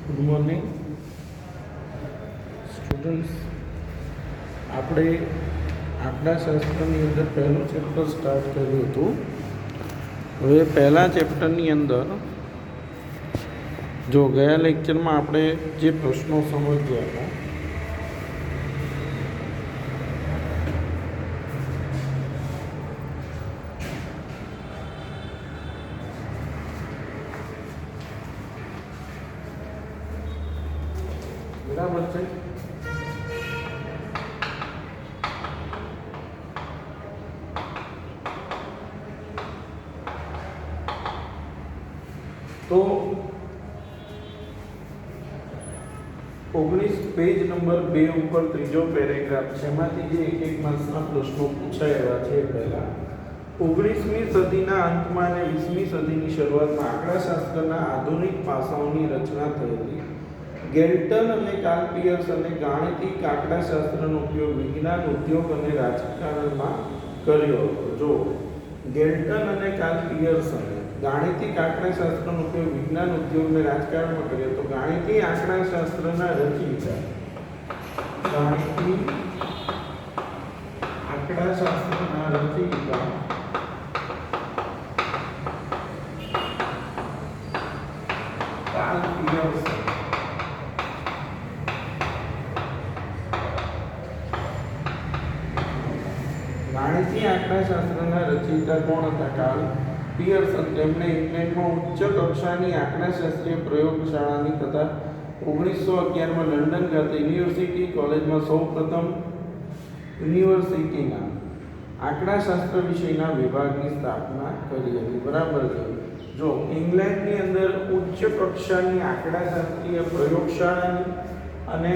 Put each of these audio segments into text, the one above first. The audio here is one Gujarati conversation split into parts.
Good morning students. આપણે આંકડાશાસ્ત્રની અંદર પહેલું ચેપ્ટર સ્ટાર્ટ કર્યું હતું. હવે પહેલા ચેપ્ટરની અંદર જો ગયા લેક્ચરમાં આપણે જે પ્રશ્નો સમજ્યા હતા બરાબર છે. તો 19 પેજ નંબર 2 ઉપર ત્રીજો પેરેગ્રાફ છે. એમાંથી જે એક માર્ક્સના પ્રશ્નો પૂછાયેલા છે. પહેલા 19મી સદીના અંતમાં અને 20મી સદીની શરૂઆતમાં આંકડાશાસ્ત્રના આધુનિક પાસાઓની રચના થયેલી. ગેલ્ટન અને કાર્લ પિયર્સને ગાણિતિક આંકડાશાસ્ત્રનો ઉપયોગ વિજ્ઞાન, ઉદ્યોગ અને રાજકારણમાં કર્યો હતો. જો ગેલ્ટન અને કાર્લ પિયર્સને ગાણિતિક આંકડાશાસ્ત્રનો ઉપયોગ વિજ્ઞાન, ઉદ્યોગ અને રાજકારણમાં કર્યો તો ગાણિતિક આંકડાશાસ્ત્રના રચયિતા કાર્લ પિયર્સ. ગાણિતિક આંકડાશાસ્ત્રના રચયિતા કોણ હતા? Karl Pearson. તેમણે ઇંગ્લેન્ડમાં ઉચ્ચ કક્ષાની આંકડાશાસ્ત્રીય પ્રયોગશાળાની તથા 1911માં લંડન ખાતે યુનિવર્સિટી કોલેજમાં સૌપ્રથમ યુનિવર્સિટીના આંકડાશાસ્ત્ર વિષયના વિભાગની સ્થાપના કરી હતી. બરાબર છે. જો ઇંગ્લેન્ડની અંદર ઉચ્ચ કક્ષાની આંકડાશાસ્ત્રીય પ્રયોગશાળાની અને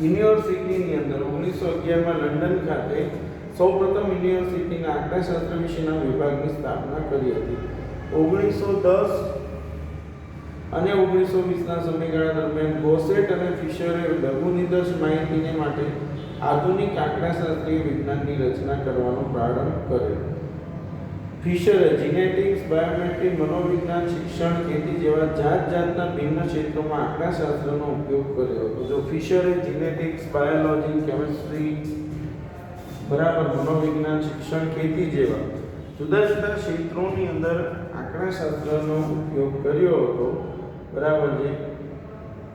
યુનિવર્સિટીની અંદર 1911માં લંડન ખાતે સૌપ્રથમ યુનિવર્સિટીના આંકડાશાસ્ત્ર વિષયના વિભાગની સ્થાપના કરી હતી. 1910 અને 1920ના સમયગાળા દરમિયાન ગોસેટ અને ફિશરે લઘુનિદર્શ માહિતીને માટે આધુનિક આંકડાશાસ્ત્રીય વિજ્ઞાનની રચના કરવાનો પ્રારંભ કર્યો. ફિશરે જીનેટિક્સ, બાયોમેટ્રી, મનોવિજ્ઞાન, શિક્ષણ, ખેતી જેવા જાતના ભિન્ન ક્ષેત્રોમાં આંકડાશાસ્ત્રનો ઉપયોગ કર્યો હતો. જો ફિશરે જીનેટિક્સ, બાયોલોજી, કેમિસ્ટ્રી, બરાબર, મનોવિજ્ઞાન, શિક્ષણ, ખેતી જેવા જુદા જુદા ક્ષેત્રોની અંદર આંકડાશાસ્ત્રનો ઉપયોગ કર્યો હતો. બરાબર છે.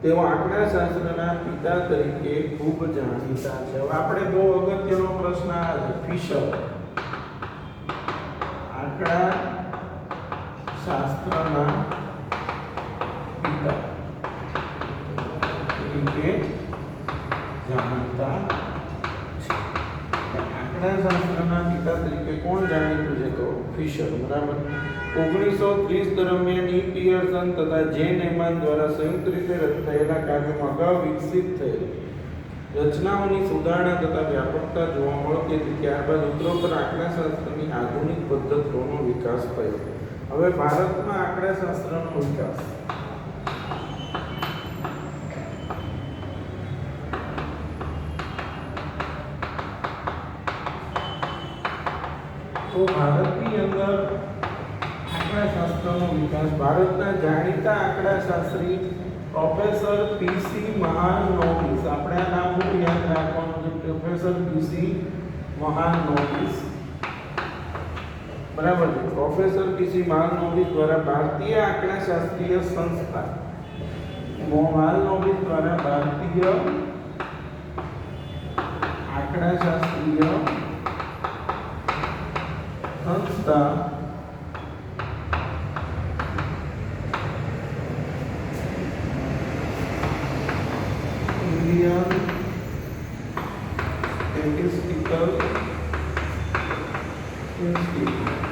તેઓ આંકડાશાસ્ત્રના પિતા તરીકે ખૂબ જાણીતા છે. હવે આપણે બહુ અગત્યનો પ્રશ્ન આ છે. ફિશર આંકડાશાસ્ત્રના પિતા તરીકે જાણીતા છે. આંકડાશાસ્ત્રના પિતા તરીકે કોણ જાણીતું છે? તો ફિશર. બરાબર. 1930 દરમિયાન ઈ પિયર્સન તથા જે નેમાન દ્વારા સંયુક્ત રીતે થયેલા કાર્યોમાં અગાઉ વિકસિત થયેલી રચનાઓની સુધારણા તથા વ્યાપકતા જોવા મળતી હતી. ત્યારબાદ ઉત્તરોત્તર આંકડાશાસ્ત્રની આધુનિક પદ્ધતિઓનો વિકાસ થયો. હવે ભારતમાં આંકડાશાસ્ત્રનો વિકાસ. તો ભારતની અંદર આંકડાશાસ્ત્રનો વિકાસ. ભારતના જાણીતા આંકડાશાસ્ત્રી પ્રોફેસર પીસી મહાલનોબિસ. આપણે આ નામ બહુ યાદ રાખવાનું છે. પ્રોફેસર પીસી મહાલનોબિસ. બરાબર છે. પ્રોફેસર પીસી મહાલનોબિસ દ્વારા ભારતીય આંકડાશાસ્ત્રીય સંસ્થા મહાલનોબિસ દ્વારા ભારતીય આંકડાશાસ્ત્રીય સંસ્થા ઇન્ડિયન સ્ટેટિસ્ટિકલ ઇન્સ્ટિટ્યૂટ,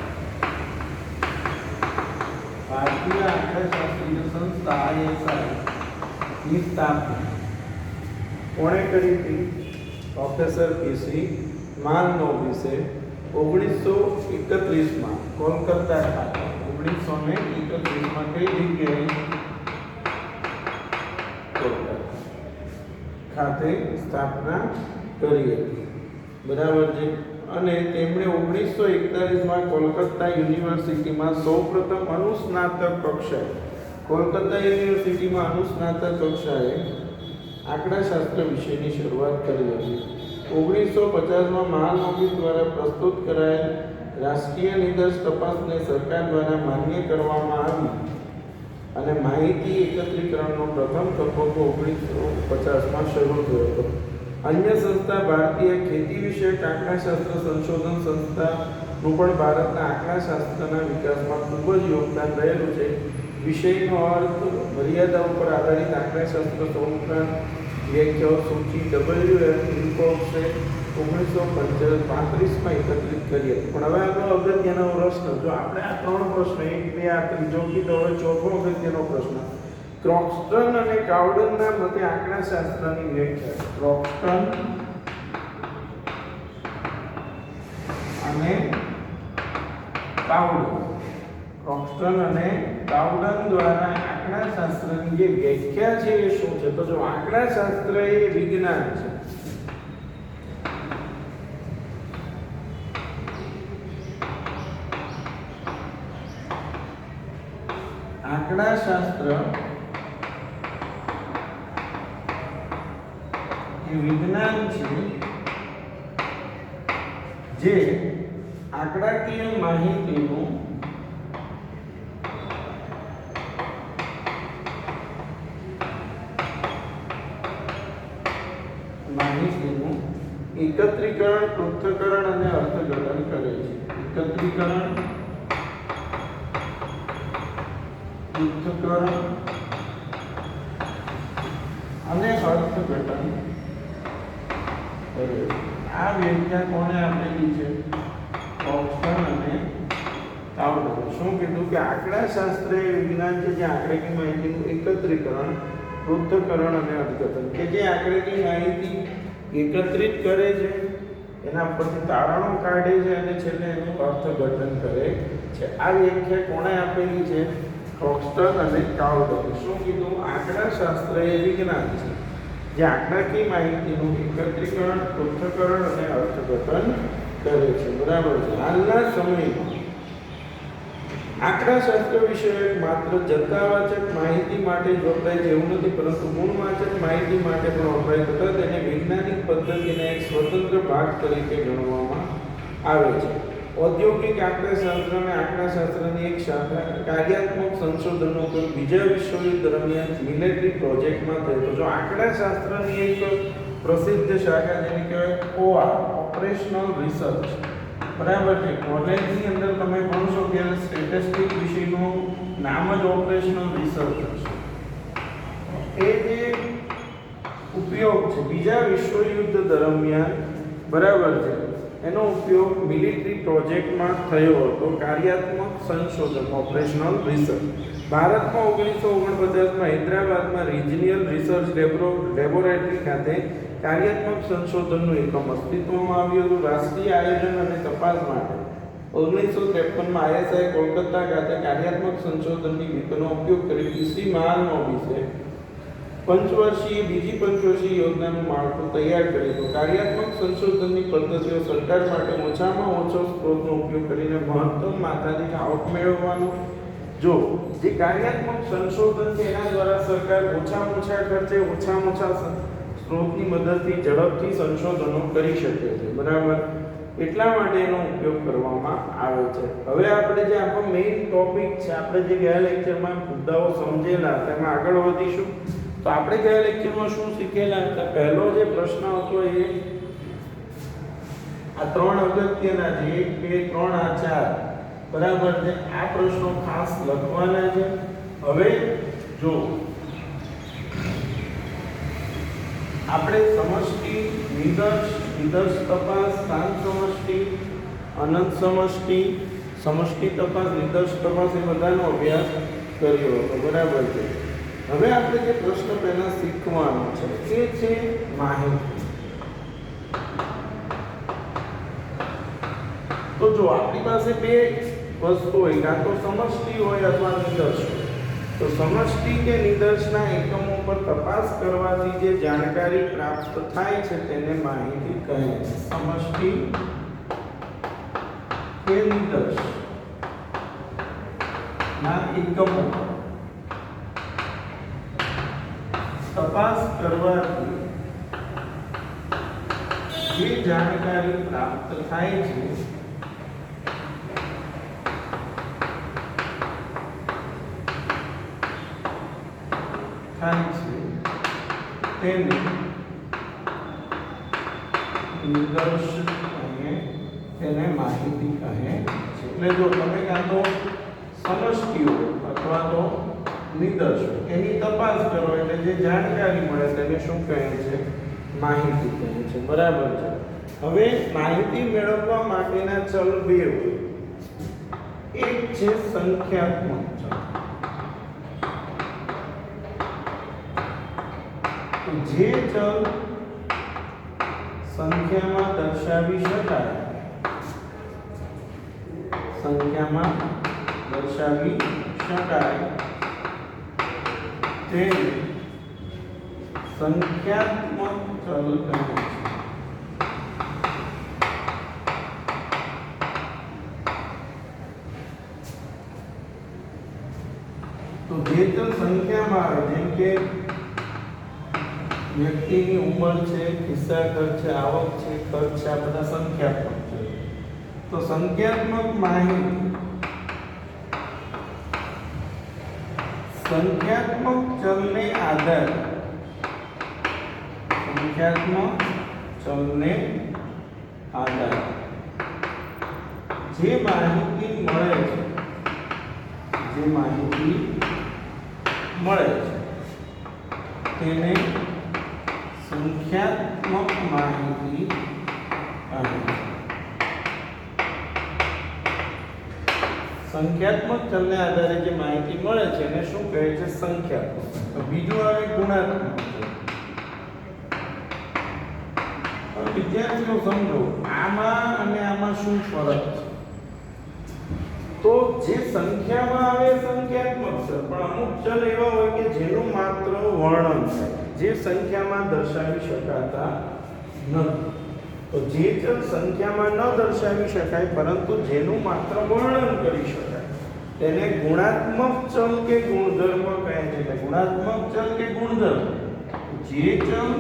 ભારતીય આંકડાશાસ્ત્રીય સંસ્થા ISI ની સ્થાપના કોણે કરી હતી? પ્રોફેસર પીસી મહાલનોબિસે 1931માં કોલકાતા ખાતે 1931માં કઈ જગ્યાએ? કોલકાતા ખાતે સ્થાપના કરી હતી. બરાબર છે. અને તેમણે 1941માં કોલકાતા યુનિવર્સિટીમાં સૌપ્રથમ અનુસ્નાતક કક્ષાએ કોલકાતા યુનિવર્સિટીમાં અનુસ્નાતક કક્ષાએ આંકડાશાસ્ત્ર વિષયની શરૂઆત કરી હતી. 1950માં મહાનોબિસ દ્વારા પ્રસ્તુત કરાયેલ રાષ્ટ્રીય નિદર્શ તપાસને સરકાર દ્વારા માન્ય કરવામાં આવી અને માહિતી એકત્રીકરણનો પ્રથમ તબક્કો 1950માં શરૂ થયો હતો. અન્ય સંસ્થા ભારતીય ખેતી વિષયક આંકડાશાસ્ત્ર સંશોધન સંસ્થાનું પણ ભારતના આંકડાશાસ્ત્રના વિકાસમાં ખૂબ જ યોગદાન રહેલું છે. વિષયનો અર્થ મર્યાદા ઉપર આધારિત આંકડાશાસ્ત્ર સૌપ્રાંત વ્યાખ્યાઓ સૂચિ WF ઇન્ફોક્સે 1935માં એકત્રિત કરી હતી. પણ હવે આપણો અગત્યનો પ્રશ્ન, જો આપણે આ ત્રણ પ્રશ્ન, એક બે આ ત્રીજો કીધો, હવે ચોથો અગત્યનો પ્રશ્ન, ક્રોક્સ્ટન અને કાઉડનના મતે આંકડાશાસ્ત્રની વ્યાખ્યા. ક્રોક્સ્ટન અને કાઉડન, ક્રોક્સ્ટન અને કાઉડન દ્વારા આંકડાશાસ્ત્રની જે વ્યાખ્યા છે એ શું છે? તો જો આંકડાશાસ્ત્ર એ વિજ્ઞાન છે. આંકડાશાસ્ત્ર એ વિજ્ઞાન છે જે આંકડાકીય માહિતીનું એકત્રીકરણ, પૃથ્થકરણ અને અર્થઘટન કરે છે. એકત્રીકરણ, પૃથ્થકરણ અને અર્થઘટન કરે. આ વ્યાખ્યા કોને આપેલી છે? ક્રોક્સ્ટન અને કાઉડન. શું કીધું કે આંકડાશાસ્ત્ર એ વિજ્ઞાન છે જે આંકડાકીય માહિતીનું એકત્રીકરણ, પૃથ્થકરણ અને અર્થઘટન, કે જે આંકડાકીય માહિતી એકત્રિત કરે છે, એના પરથી તારણો કાઢે છે અને છેલ્લે એનું અર્થઘટન કરે છે. આ વ્યાખ્યા કોણે આપેલી છે? ક્રોક્સ્ટન અને કાઉડન. શું કીધું? આંકડાશાસ્ત્ર એ વિજ્ઞાન છે જે આંકડાકીય માહિતીનું એકત્રીકરણ, પૃથ્થકરણ અને અર્થઘટન કરે છે. બરાબર છે. હાલના સમયમાં આંકડાશાસ્ત્ર વિષયક માત્ર જથ્થાવાચક માહિતી માટે જ વપરાય છે એવું નથી, પરંતુ ગુણવાચક માહિતી માટે પણ વપરાય તથા તેને વૈજ્ઞાનિક પદ્ધતિના એક સ્વતંત્ર ભાગ તરીકે ગણવામાં આવે છે. ઔદ્યોગિક આંકડાશાસ્ત્ર અને આંકડાશાસ્ત્રની એક શાખા કાર્યાત્મક સંશોધનનો ઉપયોગ બીજા વિશ્વયુદ્ધ દરમિયાન મિલિટરી પ્રોજેક્ટમાં થયો હતો. જો આંકડાશાસ્ત્રની એક પ્રસિદ્ધ શાખા જેને કહેવાય OR, ઓપરેશનલ રિસર્ચ. બરાબર છે. કોલેજની અંદર તમે ભણશો ત્યારે સ્ટેટિસ્ટિક વિષયનું નામ જ ઓપરેશનલ રિસર્ચ હશે. એ જે ઉપયોગ છે બીજા વિશ્વયુદ્ધ દરમિયાન, બરાબર છે, એનો ઉપયોગ મિલિટરી પ્રોજેક્ટમાં થયો હતો. કાર્યાત્મક સંશોધન, ઓપરેશનલ રિસર્ચ. ભારતમાં 1949માં હૈદરાબાદમાં રિજિયનલ રિસર્ચ લેબોરેટરી ખાતે કાર્યાત્મક સંશોધનનું એકમ અસ્તિત્વમાં આવ્યું હતું. રાષ્ટ્રીય આયોજન અને તપાસ માટે 1953માં ISI કોલકાતા ખાતે કાર્યાત્મક સંશોધનની રીતનો ઉપયોગ કરી ઈસી મહાનોબિસે બીજી પંચવર્ષીય યોજનાનું માળખું તૈયાર કર્યું હતું. કાર્યાત્મક સંશોધનની પદ્ધતિઓ સરકાર માટે ઓછામાં ઓછો સ્ત્રોતનો ઉપયોગ કરીને મહત્તમ માથાદીઠ આવક મેળવવાનો. જો જે કાર્યાત્મક સંશોધન છે એના દ્વારા સરકાર ઓછામાં ઓછા ખર્ચે, ઓછામાં ઓછા સ્ત્રોતની મદદથી ઝડપથી સંશોધનો કરી શકે છે. બરાબર. એટલા માટે એનો ઉપયોગ કરવામાં આવે છે. હવે આપણે જે આપણો મેઇન ટોપિક છે, આપણે જે ગયા લેક્ચરમાં મુદ્દાઓ સમજેલા તેમાં આગળ વધીશું. તો આપણે ગયા લેક્ચરમાં શું શીખેલા હતા? પહેલો જે પ્રશ્ન હતો એ આ ત્રણ અગત્યના છે, 1 2 3 આ 4. બરાબર છે. આ પ્રશ્નો ખાસ લખવાના છે. હવે જો આપણે સમષ્ટિ, નિદર્શ તપાસ, સાંજ સમષ્ટિ, અનંત સમષ્ટિ, સમષ્ટિ તપાસ, નિદર્શ તપાસ એ બધાનો અભ્યાસ કર્યો હતો. બરાબર છે. હવે આપણે જે પ્રશ્ન પહેલા શીખવાનો છે એ છે માહિતી. તો જો આપણી પાસે બે વસ્તુ હોય, કાં તો સમષ્ટિ હોય અથવા નિદર્શ હોય. તો સમષ્ટિ કે નિદર્શના એકમો પર તપાસ કરવાથી જે જાણકારી પ્રાપ્ત થાય છે તેને માહિતી કહે છે. સમષ્ટિ કે નિદર્શ ના એકમો તપાસ કરવાથી જે જાણકારી પ્રાપ્ત થાય છે તેને નિદર્શ કહે, તેને માહિતી કહે છે. એટલે જો તમે કાં તો સમષ્ટિઓ અથવા તો નિદર્શ એની તપાસ કરો એટલે જે જાણકારી મળે તેને શું કહે છે? માહિતી કહે છે. બરાબર છે. હવે માહિતી મેળવવા માટેના ચલ બે હોય. એક છે સંખ્યાત્મક ચલ. જે ચલ સંખ્યામાં દર્શાવી શકાય, સંખ્યામાં દર્શાવી શકાય તે સંખ્યાત્મક ચલ કહે છે. તો જે ચલ સંખ્યામાં આવે, જેમ કે વ્યક્તિની ઉંમર છે, ખિસ્સા ખર્ચ છે, આવક છે, ખર્ચ છે, આ બધા સંખ્યાત્મક છે. તો સંખ્યાત્મક માહિતી સંખ્યાત્મક ચલને આધારે, સંખ્યાત્મક ચલને આધારે જે માહિતી મળે છે, જે માહિતી મળે છે તેને સંખ્યાત્મક માહિતી કહે છે. સંખ્યાત્મક ચલને આધારે જે માહિતી મળે છે એને શું કહે છે? સંખ્યાત્મક. તો બીજું આવે ગુણાત્મક ચલ. હવે વિદ્યાર્થીઓ સમજો, આમાં અને આમાં શું ફરક છે? તો જે સંખ્યામાં આવે સંખ્યાત્મક ચલ, પણ અમુક ચલ એવા હોય કે જેનું માત્ર વર્ણન થાય, જે સંખ્યામાં દર્શાવી શકાતા નથી. તો જે ચલ સંખ્યામાં ન દર્શાવી શકાય પરંતુ જેનું માત્ર વર્ણન કરી શકાય તેને ગુણાત્મક ચલ કે ગુણધર્મ કહે છે. એટલે ગુણાત્મક ચલ કે ગુણધર્મ, જે ચલ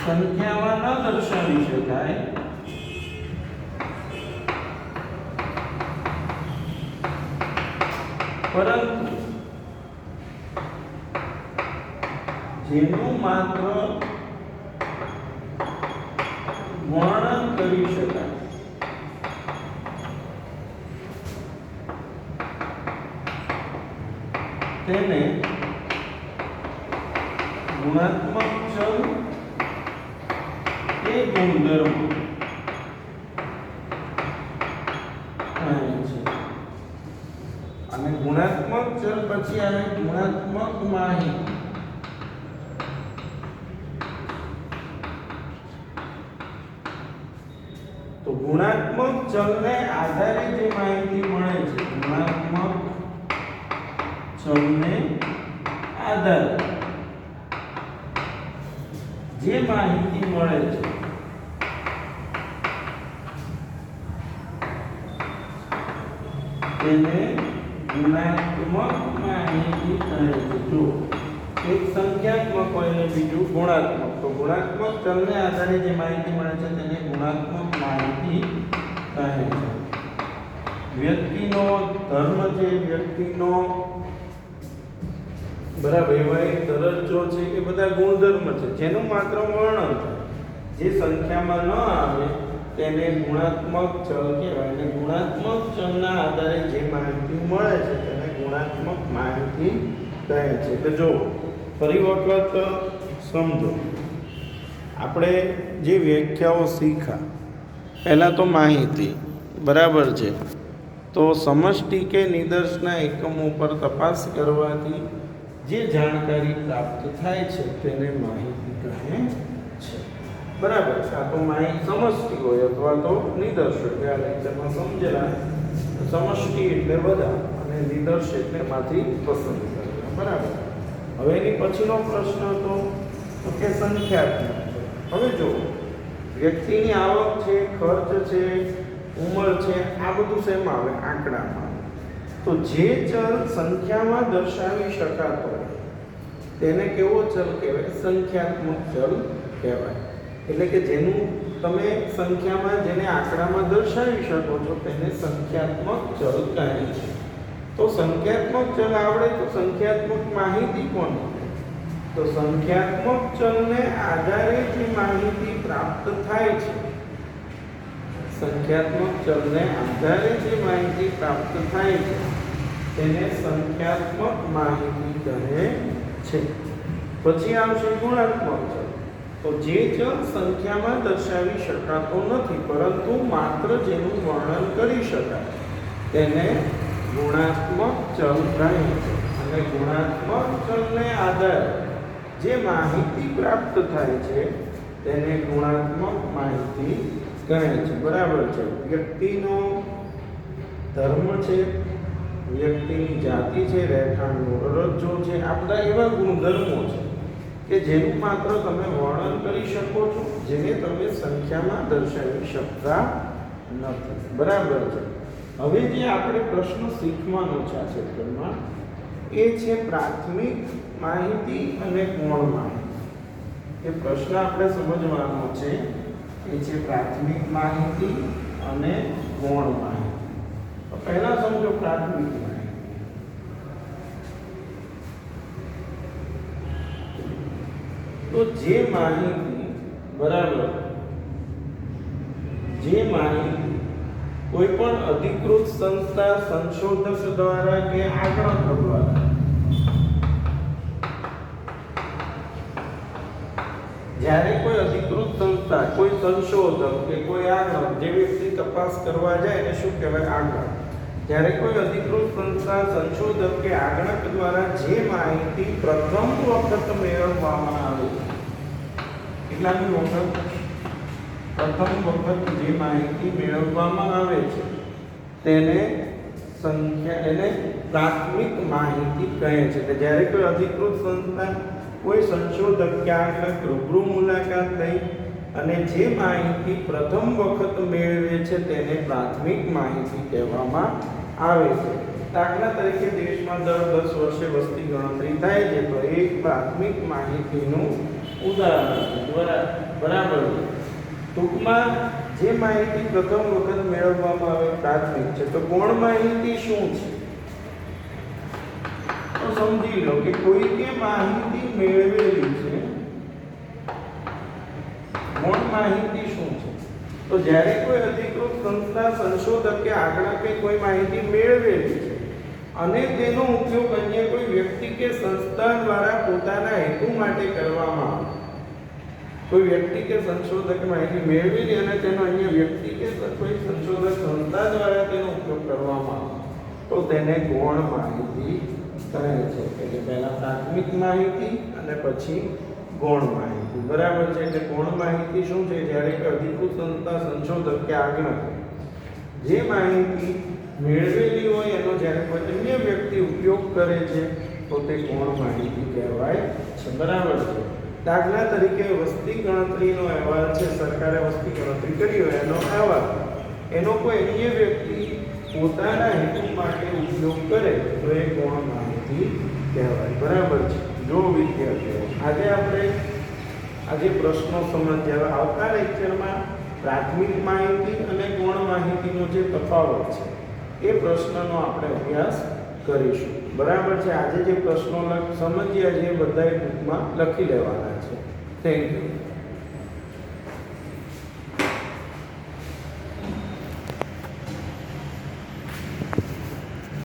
સંખ્યામાં ન દર્શાવી શકાય પરંતુ જેનું માત્ર વર્ણન કરી શકાય તેને ગુણાત્મક ચલ કે ગુણધર્મ કહે છે. અને ગુણાત્મક ચલ પછી આવે ગુણાત્મક માહિતી. તો ગુણાત્મક ચલને આધારે જે માહિતી મળે છે, ગુણાત્મક ચલને આધારે જે માહિતી મળે છે તેને ગુણાત્મક માહિતી કહે છે. જો એક સંખ્યાત્મક હોય ને બીજું ગુણાત્મક, તો ગુણાત્મક ચલને આધારે જે માહિતી મળે છે તેને ગુણાત્મક માહિતી કહે છે. વ્યક્તિનો ધર્મ છે, વ્યક્તિનો બરાબર એવા દરજ્જો છે, કે બધા ગુણધર્મ છે જેનું માત્ર વર્ણન થાય, જે સંખ્યામાં ન આવે તેને ગુણાત્મક ચલ કહેવાય. અને ગુણાત્મક ચલના આધારે જે માહિતી મળે છે તેને ગુણાત્મક માહિતી કહે છે. એટલે જો ફરી વખત સમજો, આપણે જે વ્યાખ્યાઓ શીખ્યા, પહેલાં તો માહિતી બરાબર છે. તો સમષ્ટિ કે નિદર્શના એકમો પર તપાસ કરવાથી જે જાણકારી પ્રાપ્ત થાય છે તેને માહિતી કહે છે. બરાબર છે. આ તો માહિતી સમષ્ટિ હોય અથવા તો નિદર્શ હોય. આ લેક્ચરમાં સમજેલા સમષ્ટિ એટલે બધા અને નિદર્શ એટલે માંથી પસંદ કરવા. બરાબર. હવે એની પછીનો પ્રશ્ન હતો કે સંખ્યાત્મક. હવે જો વ્યક્તિની આવક છે, ખર્ચ છે, ઉંમર છે, આ બધું શેમાં આવે? આંકડામાં. તો જે ચલ સંખ્યામાં દર્શાવી શકાતો હોય તેને કેવો ચલ કહેવાય? સંખ્યાત્મક ચલ કહેવાય. એટલે કે જેનું તમે સંખ્યામાં જેને આંકડામાં દર્શાવી શકો છો તેને સંખ્યાત્મક ચલ કહે છે. તો સંખ્યાત્મક ચલ આવડે તો સંખ્યાત્મક માહિતી કોણ? તો સંખ્યાત્મક ચલને આધારે જે માહિતી પ્રાપ્ત થાય છે, સંખ્યાત્મક ચલને આધારે જે માહિતી પ્રાપ્ત થાય છે તેને સંખ્યાત્મક માહિતી કહે છે. પછી આવશે ગુણાત્મક ચલ. તો જે ચલ સંખ્યામાં દર્શાવી શકાતો નથી પરંતુ માત્ર જેનું વર્ણન કરી શકાય તેને ગુણાત્મક ચલ કહે છે. અને ગુણાત્મક ચલને આધારે જે માહિતી પ્રાપ્ત થાય છે તેને ગુણાત્મક માહિતી કહે છે. બરાબર છે. વ્યક્તિનો ધર્મ છે, વ્યક્તિની જાતિ છે, રહેઠાણનો દરજ્જો છે, આ બધા એવા ગુણધર્મો છે કે જેનું માત્ર તમે વર્ણન કરી શકો છો, જેને તમે સંખ્યામાં દર્શાવી શકતા નથી. બરાબર છે. હવે જે આપણે પ્રશ્ન શીખવાનો છે આ ચેપ્ટરમાં એ છે પ્રાથમિક માહિતી અને ગૌણ માહિતી. એ પ્રશ્ન આપણે સમજવાનો છે એ છે પ્રાથમિક માહિતી અને ગૌણ માહિતી. તો પહેલા સમજો પ્રાથમિક માહિતી. તો જે માહિતી, બરાબર, જે માહિતી કોઈ પણ અધિકૃત સંસ્થા, સંશોધક દ્વારા કે આંકડક દ્વારા જ્યારે કોઈ અધિકૃત સંસ્થા, કોઈ સંશોધક કે કોઈ આંકડક, જે વ્યક્તિ તપાસ કરવા જાય એને શું કહેવાય? આંકડક. જ્યારે કોઈ અધિકૃત સંસ્થા, સંશોધક કે આંકડક દ્વારા જે માહિતી પ્રથમ વખત મેળવવામાં આવે, કેટલામી વખત? પ્રથમ વખત જે માહિતી મેળવવામાં આવે છે તેને પ્રાથમિક માહિતી કહે છે. કે જ્યારે કોઈ અધિકૃત સંસ્થા, કોઈ સંશોધક કે આંકડક રૂબરૂ મુલાકાત લઈ અને જે માહિતી પ્રથમ વખત મેળવે છે તેને પ્રાથમિક માહિતી કહેવામાં આવે છે. દાખલા તરીકે દેશમાં દર 10 વર્ષે વસ્તી ગણતરી થાય છે તો એ પ્રાથમિક માહિતીનું ઉદાહરણ છે. બરાબર. ટૂંકમાં જે માહિતી પ્રથમ વખત મેળવવામાં આવે પ્રાથમિક છે. તો ગૌણ માહિતી શું છે? તો સમજી લો કે કોઈકે માહિતી મેળવેલી છે. ગૌણ માહિતી શું છે? તો જ્યારે કોઈ અધિકૃત સંસ્થા, સંશોધક કે આંકડકે કોઈ માહિતી મેળવેલી છે અને તેનો ઉપયોગ અન્ય કોઈ વ્યક્તિ કે સંસ્થા દ્વારા પોતાના હેતુ માટે કરવામાં આવે, કોઈ વ્યક્તિ કે સંશોધક માહિતી મેળવેલી અને તેનો અન્ય વ્યક્તિ કે કોઈ સંશોધક સંસ્થા દ્વારા તેનો ઉપયોગ કરવામાં આવે તો તેને ગૌણ માહિતી કહે છે. એટલે પહેલા પ્રાથમિક માહિતી અને પછી ગૌણ માહિતી. બરાબર છે. એટલે ગૌણ માહિતી શું છે? જ્યારે કે અધિકૃત સંસ્થા, સંશોધક કે આંકડક જે માહિતી મેળવેલી હોય એનો જ્યારે કોઈ અન્ય વ્યક્તિ ઉપયોગ કરે છે તો તે ગૌણ માહિતી કહેવાય છે. બરાબર છે. દાખલા તરીકે વસ્તી ગણતરીનો અહેવાલ છે, સરકારે વસ્તી ગણતરી કરી હોય એનો અહેવાલ, એનો કોઈ અન્ય વ્યક્તિ પોતાના હેતુ માટે ઉપયોગ કરે તો એ ગૌણ માહિતી કહેવાય. બરાબર છે. જો વિદ્યાર્થીઓ આજે પ્રશ્નો સમજ્યા, આવતા લેક્ચરમાં પ્રાથમિક માહિતી અને ગૌણ માહિતીનો જે તફાવત છે એ પ્રશ્નનો આપણે અભ્યાસ કરીશું. બરાબર છે. આજે જે પ્રશ્નો સમજ્યા છે એ બધાએ બુકમાં લખી લેવાના છે. Thank you.